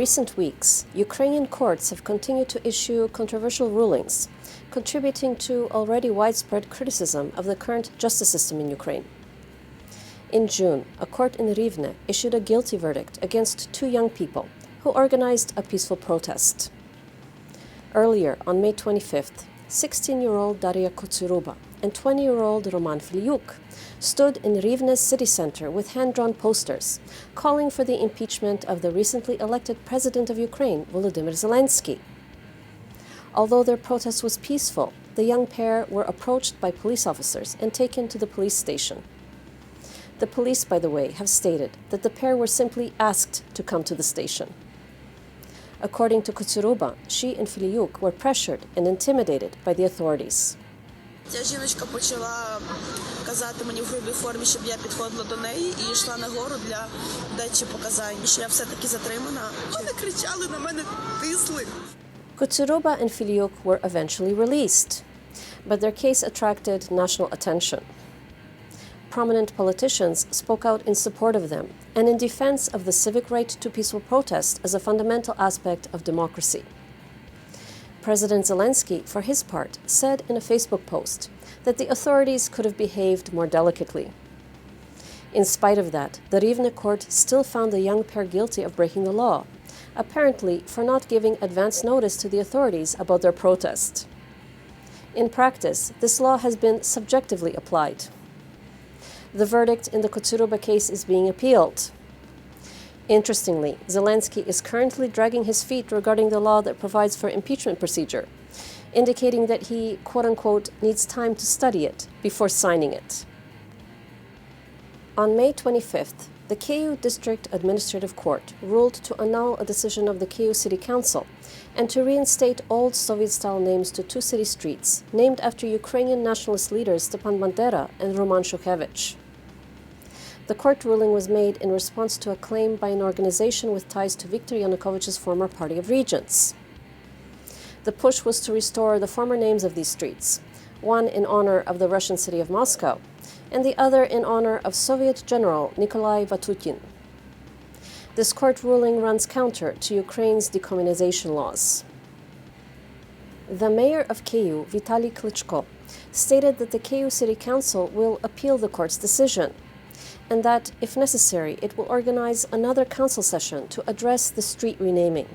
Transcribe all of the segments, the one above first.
recent weeks, Ukrainian courts have continued to issue controversial rulings, contributing to already widespread criticism of the current justice system in Ukraine. In June, a court in Rivne issued a guilty verdict against two young people who organized a peaceful protest. Earlier, on May 25th, 16-year-old Daria Kotsuruba and 20-year-old Roman Filiuk stood in Rivne's city center with hand-drawn posters calling for the impeachment of the recently elected president of Ukraine, Volodymyr Zelensky. Although their protest was peaceful, the young pair were approached by police officers and taken to the police station. The police, by the way, have stated that the pair were simply asked to come to the station. According to Kotsuruba, she and Filiuk were pressured and intimidated by the authorities. Ця жіночка почала казати мені в грубій формі, щоб я підходила до неї і йшла нагору для дачі показань, що я все-таки затримана. Вони кричали на мене, тисли. Kotsuruba and Filiuk were eventually released, but their case attracted national attention. Prominent politicians spoke out in support of them and in defense of the civic right to peaceful protest as a fundamental aspect of democracy. President Zelensky, for his part, said in a Facebook post that the authorities could have behaved more delicately. In spite of that, the Rivne court still found the young pair guilty of breaking the law, apparently for not giving advance notice to the authorities about their protest. In practice, this law has been subjectively applied. The verdict in the Kotsuruba case is being appealed. Interestingly, Zelensky is currently dragging his feet regarding the law that provides for impeachment procedure, indicating that he, quote-unquote, needs time to study it before signing it. On May 25th, the Kyiv District Administrative Court ruled to annul a decision of the Kyiv City Council and to reinstate old Soviet-style names to two city streets named after Ukrainian nationalist leaders Stepan Bandera and Roman Shukhevych. The court ruling was made in response to a claim by an organization with ties to Viktor Yanukovych's former Party of Regents. The push was to restore the former names of these streets, one in honor of the Russian city of Moscow, and the other in honor of Soviet General Nikolai Vatutin. This court ruling runs counter to Ukraine's decommunization laws. The mayor of Kyiv, Vitaly Klitschko, stated that the Kyiv City Council will appeal the court's decision, and that, if necessary, it will organize another council session to address the street renaming.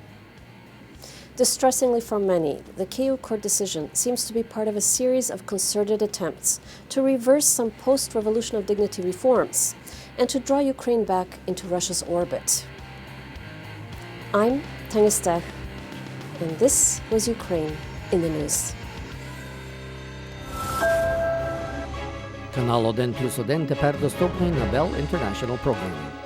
Distressingly for many, the Kyiv court decision seems to be part of a series of concerted attempts to reverse some post-Revolution of Dignity reforms and to draw Ukraine back into Russia's orbit. I'm Tania Stech, and this was Ukraine in the News. Канал 1+1 тепер доступний на Bell International Programming.